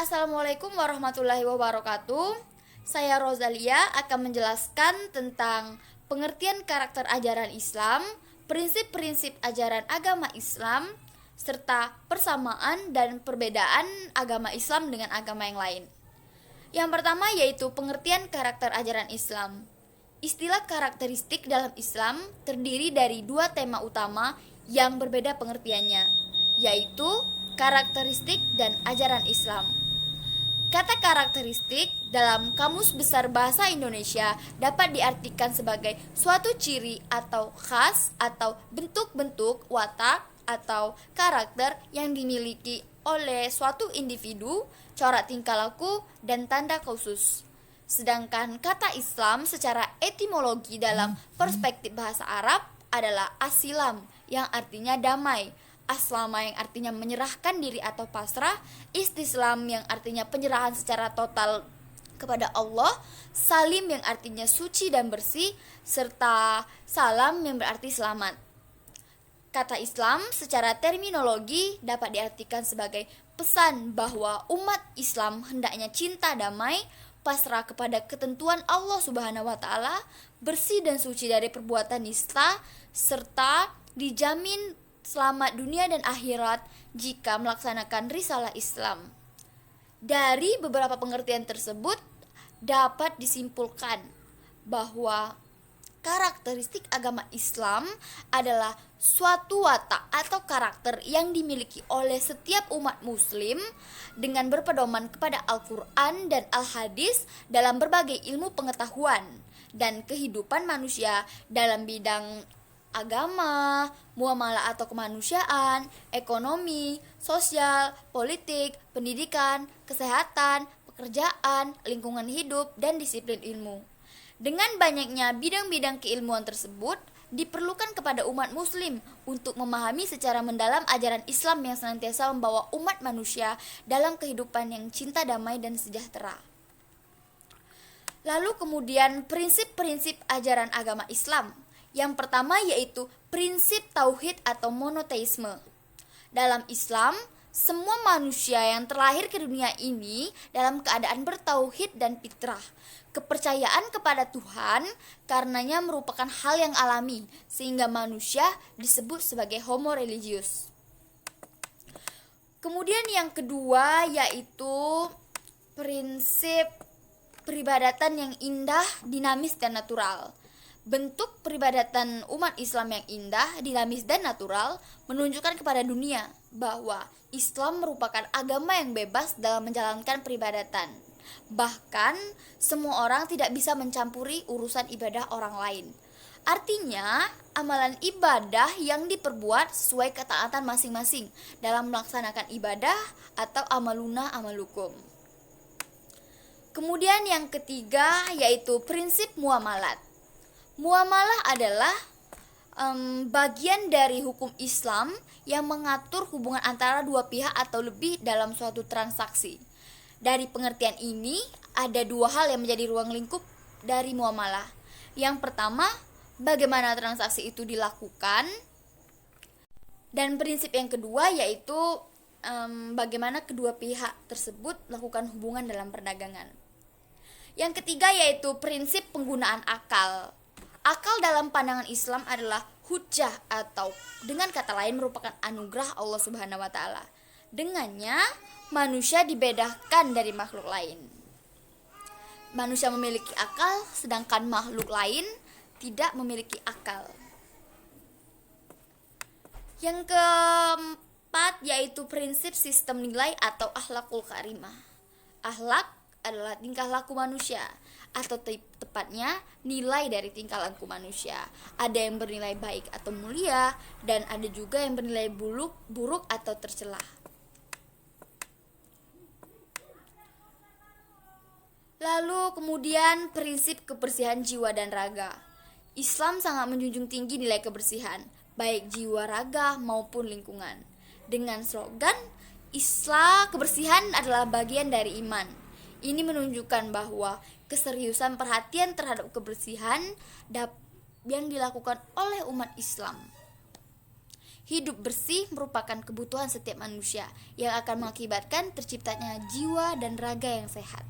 Assalamualaikum warahmatullahi wabarakatuh. Saya Rosalia akan menjelaskan tentang pengertian karakter ajaran Islam, prinsip-prinsip ajaran agama Islam, serta persamaan dan perbedaan agama Islam dengan agama yang lain. Yang pertama yaitu pengertian karakter ajaran Islam. Istilah karakteristik dalam Islam terdiri dari dua tema utama yang berbeda pengertiannya, yaitu karakteristik dan ajaran Islam. Kata karakteristik dalam Kamus Besar Bahasa Indonesia dapat diartikan sebagai suatu ciri atau khas atau bentuk-bentuk watak atau karakter yang dimiliki oleh suatu individu, corak tingkah laku, dan tanda khusus. Sedangkan kata Islam secara etimologi dalam perspektif bahasa Arab adalah asilam yang artinya damai, aslama yang artinya menyerahkan diri atau pasrah, istislam yang artinya penyerahan secara total kepada Allah, salim yang artinya suci dan bersih, serta salam yang berarti selamat. Kata Islam secara terminologi dapat diartikan sebagai pesan bahwa umat Islam hendaknya cinta damai, pasrah kepada ketentuan Allah Subhanahu wa taala, bersih dan suci dari perbuatan nista, serta dijamin selamat dunia dan akhirat jika melaksanakan risalah Islam. Dari beberapa pengertian tersebut dapat disimpulkan bahwa karakteristik agama Islam adalah suatu watak atau karakter yang dimiliki oleh setiap umat muslim dengan berpedoman kepada Al-Quran dan Al-Hadis dalam berbagai ilmu pengetahuan dan kehidupan manusia dalam bidang agama, muamalah atau kemanusiaan, ekonomi, sosial, politik, pendidikan, kesehatan, pekerjaan, lingkungan hidup, dan disiplin ilmu. Dengan banyaknya bidang-bidang keilmuan tersebut, diperlukan kepada umat muslim untuk memahami secara mendalam ajaran Islam yang senantiasa membawa umat manusia dalam kehidupan yang cinta damai dan sejahtera. Lalu kemudian prinsip-prinsip ajaran agama Islam. Yang pertama yaitu prinsip tauhid atau monoteisme. Dalam Islam, semua manusia yang terlahir ke dunia ini dalam keadaan bertauhid dan fitrah. Kepercayaan kepada Tuhan karenanya merupakan hal yang alami, sehingga manusia disebut sebagai homo religius. Kemudian yang kedua yaitu prinsip peribadatan yang indah, dinamis, dan natural. Bentuk peribadatan umat Islam yang indah, dinamis, dan natural menunjukkan kepada dunia bahwa Islam merupakan agama yang bebas dalam menjalankan peribadatan. Bahkan, semua orang tidak bisa mencampuri urusan ibadah orang lain. Artinya, amalan ibadah yang diperbuat sesuai ketaatan masing-masing dalam melaksanakan ibadah atau amaluna amalukum. Kemudian yang ketiga yaitu prinsip muamalat. Muamalah adalah bagian dari hukum Islam yang mengatur hubungan antara dua pihak atau lebih dalam suatu transaksi. Dari pengertian ini, ada dua hal yang menjadi ruang lingkup dari muamalah. Yang pertama, bagaimana transaksi itu dilakukan. Dan prinsip yang kedua yaitu bagaimana kedua pihak tersebut melakukan hubungan dalam perdagangan. Yang ketiga yaitu prinsip penggunaan akal. Akal dalam pandangan Islam adalah hujjah atau dengan kata lain merupakan anugerah Allah Subhanahu wa taala. Dengannya manusia dibedakan dari makhluk lain. Manusia memiliki akal sedangkan makhluk lain tidak memiliki akal. Yang keempat yaitu prinsip sistem nilai atau akhlakul karimah. Akhlak adalah tingkah laku manusia atau tepatnya nilai dari tingkah laku manusia. Ada yang bernilai baik atau mulia dan ada juga yang bernilai buruk atau tercela. Lalu kemudian prinsip kebersihan jiwa dan raga. Islam sangat menjunjung tinggi nilai kebersihan, baik jiwa, raga maupun lingkungan. Dengan slogan Islam kebersihan adalah bagian dari iman. Ini menunjukkan bahwa keseriusan perhatian terhadap kebersihan yang dilakukan oleh umat Islam. Hidup bersih merupakan kebutuhan setiap manusia yang akan mengakibatkan terciptanya jiwa dan raga yang sehat.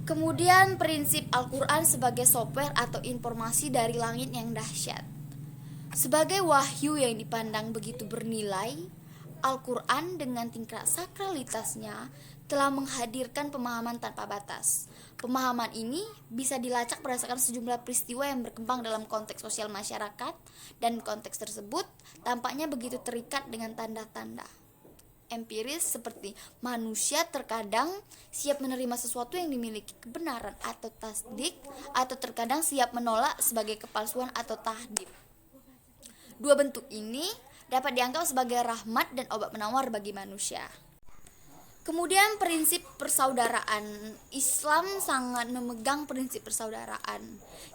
Kemudian prinsip Al-Quran sebagai software atau informasi dari langit yang dahsyat. Sebagai wahyu yang dipandang begitu bernilai, Al-Quran dengan tingkat sakralitasnya telah menghadirkan pemahaman tanpa batas. Pemahaman ini bisa dilacak berdasarkan sejumlah peristiwa yang berkembang dalam konteks sosial masyarakat, dan konteks tersebut tampaknya begitu terikat dengan tanda-tanda empiris seperti manusia terkadang siap menerima sesuatu yang dimiliki kebenaran atau tasdik, atau terkadang siap menolak sebagai kepalsuan atau tahdid. Dua bentuk ini dapat dianggap sebagai rahmat dan obat penawar bagi manusia. Kemudian prinsip persaudaraan. Islam sangat memegang prinsip persaudaraan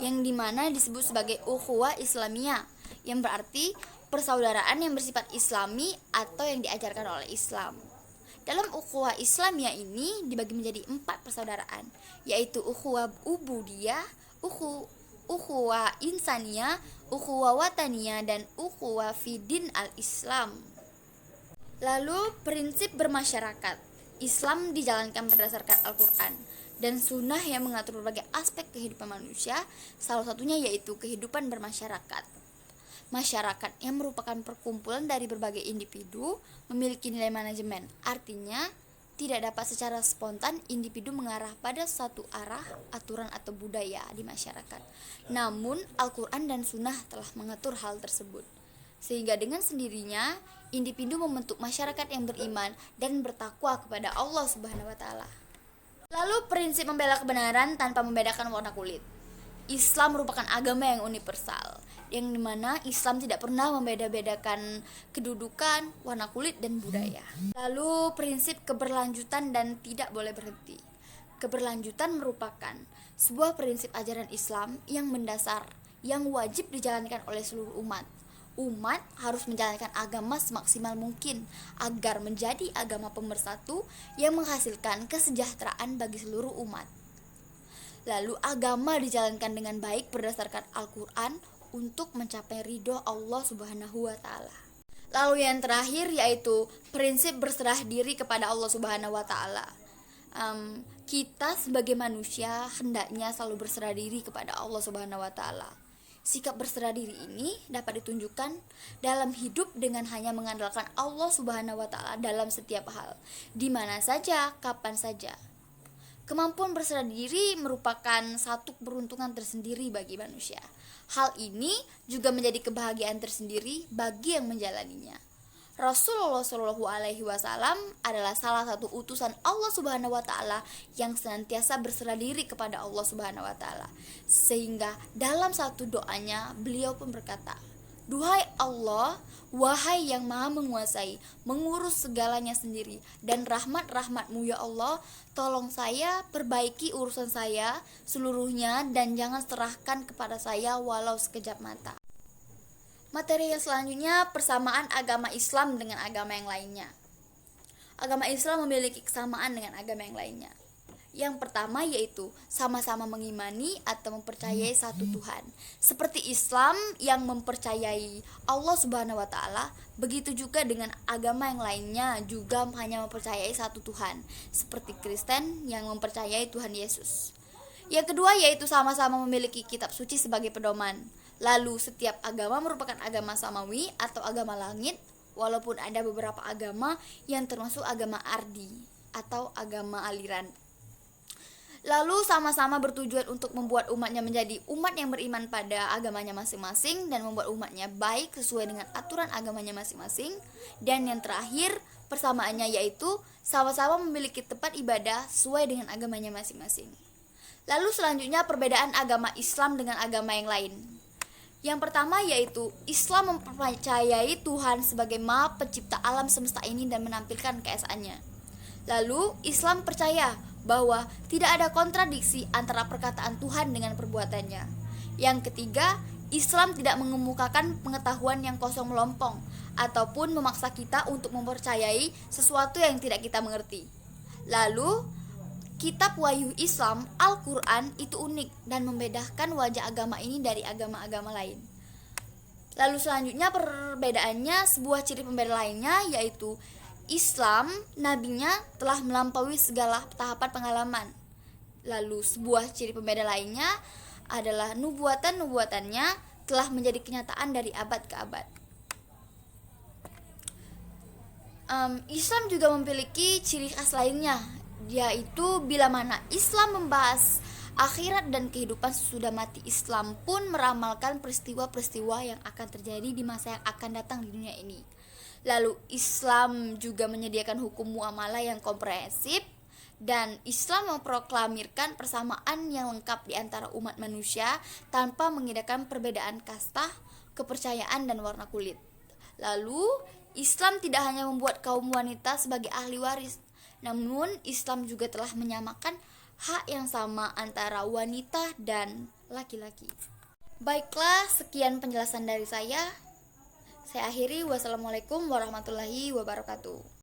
yang dimana disebut sebagai ukhuwah Islamiyah, yang berarti persaudaraan yang bersifat islami atau yang diajarkan oleh Islam. Dalam ukhuwah Islamiyah ini dibagi menjadi 4 persaudaraan, yaitu ukhuwah ubudiyah, ukhuwah insaniyah, ukhuwah wataniyah, dan ukhuwah fidin al-Islam. Lalu prinsip bermasyarakat. Islam dijalankan berdasarkan Al-Quran dan sunnah yang mengatur berbagai aspek kehidupan manusia, salah satunya yaitu kehidupan bermasyarakat. Masyarakat yang merupakan perkumpulan dari berbagai individu memiliki nilai manajemen, artinya tidak dapat secara spontan individu mengarah pada satu arah, aturan atau budaya di masyarakat. Namun Al-Quran dan sunnah telah mengatur hal tersebut, sehingga dengan sendirinya individu membentuk masyarakat yang beriman dan bertakwa kepada Allah Subhanahu wa taala. Lalu prinsip membela kebenaran tanpa membedakan warna kulit. Islam merupakan agama yang universal, yang dimana Islam tidak pernah membeda-bedakan kedudukan, warna kulit, dan budaya. Lalu prinsip keberlanjutan dan tidak boleh berhenti. Keberlanjutan merupakan sebuah prinsip ajaran Islam yang mendasar, yang wajib dijalankan oleh seluruh umat. Umat harus menjalankan agama semaksimal mungkin agar menjadi agama pemersatu yang menghasilkan kesejahteraan bagi seluruh umat. Lalu agama dijalankan dengan baik berdasarkan Al-Quran untuk mencapai ridho Allah Subhanahu wa taala. Lalu yang terakhir yaitu prinsip berserah diri kepada Allah Subhanahu wa taala. Kita sebagai manusia hendaknya selalu berserah diri kepada Allah Subhanahu wa taala. Sikap berserah diri ini dapat ditunjukkan dalam hidup dengan hanya mengandalkan Allah Subhanahu wa taala dalam setiap hal, di mana saja, kapan saja. Kemampuan berserah diri merupakan satu keberuntungan tersendiri bagi manusia. Hal ini juga menjadi kebahagiaan tersendiri bagi yang menjalaninya. Rasulullah Shallallahu Alaihi Wasallam adalah salah satu utusan Allah Subhanahu Wa Taala yang senantiasa berserah diri kepada Allah Subhanahu Wa Taala, sehingga dalam satu doanya beliau pun berkata, "Duhai Allah, wahai yang maha menguasai, mengurus segalanya sendiri, dan rahmat-rahmatmu ya Allah, tolong saya perbaiki urusan saya seluruhnya dan jangan serahkan kepada saya walau sekejap mata." Materi yang selanjutnya, persamaan agama Islam dengan agama yang lainnya. Agama Islam memiliki kesamaan dengan agama yang lainnya. Yang pertama yaitu sama-sama mengimani atau mempercayai satu Tuhan. Seperti Islam yang mempercayai Allah Subhanahu wa taala, begitu juga dengan agama yang lainnya juga hanya mempercayai satu Tuhan, seperti Kristen yang mempercayai Tuhan Yesus. Yang kedua yaitu sama-sama memiliki kitab suci sebagai pedoman. Lalu setiap agama merupakan agama samawi atau agama langit, walaupun ada beberapa agama yang termasuk agama ardi atau agama aliran. Lalu sama-sama bertujuan untuk membuat umatnya menjadi umat yang beriman pada agamanya masing-masing dan membuat umatnya baik sesuai dengan aturan agamanya masing-masing. Dan yang terakhir persamaannya yaitu sama-sama memiliki tempat ibadah sesuai dengan agamanya masing-masing. Lalu selanjutnya perbedaan agama Islam dengan agama yang lain. Yang pertama yaitu Islam mempercayai Tuhan sebagai Maha Pencipta alam semesta ini dan menampilkan keesaannya. Lalu Islam percaya bahwa tidak ada kontradiksi antara perkataan Tuhan dengan perbuatannya. Yang ketiga, Islam tidak mengemukakan pengetahuan yang kosong melompong ataupun memaksa kita untuk mempercayai sesuatu yang tidak kita mengerti. Lalu kitab wahyu Islam, Al-Quran itu unik dan membedakan wajah agama ini dari agama-agama lain. Lalu selanjutnya perbedaannya, sebuah ciri pembeda lainnya yaitu Islam, nabinya telah melampaui segala tahapan pengalaman. Lalu sebuah ciri pembeda lainnya adalah nubuatannya telah menjadi kenyataan dari abad ke abad. Islam juga memiliki ciri khas lainnya, yaitu bila mana Islam membahas akhirat dan kehidupan sesudah mati, Islam pun meramalkan peristiwa-peristiwa yang akan terjadi di masa yang akan datang di dunia ini. Lalu Islam juga menyediakan hukum muamalah yang komprehensif, dan Islam memproklamirkan persamaan yang lengkap di antara umat manusia tanpa mengindahkan perbedaan kasta, kepercayaan, dan warna kulit. Lalu Islam tidak hanya membuat kaum wanita sebagai ahli waris, namun Islam juga telah menyamakan hak yang sama antara wanita dan laki-laki. Baiklah, sekian penjelasan dari saya. Saya akhiri. Wassalamualaikum warahmatullahi wabarakatuh.